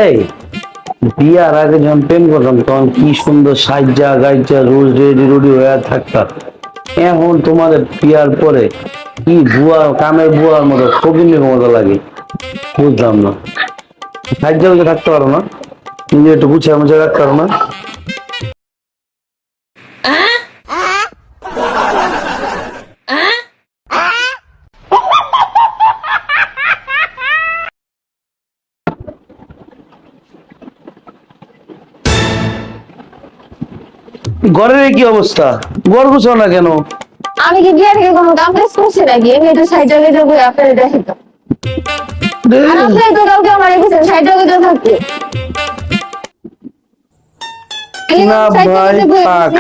এই বিয়ার আগে যখন প্রেম করতাম তখন কি সুন্দর সাজ্জা গাইজা রোজ রেডি রুডি হয়ে থাকতাম। এখন তোমাদের বিয়ার পরে কি বুয়া কামের বুয়ার মতো ফকিনের মতো লাগে, বুঝলাম না। সাজ্জা গুজে থাকতে পারো না? নিজে একটু গুছিয়ে মুছে রাখতে পারো না? ঘরের কি অবস্থা? ঘর গুছাও না কেন? আমি কি বিয়ে থেকে কোনো কাম কাজ করছি নাকি? আমি একটু সাইডে গিয়ে যাবো, আপনারা দেখেন তো। আর আপনি তো কাউকে আমার রেখেছেন সাইডে গিয়ে থাকতে। না ভাই থাক।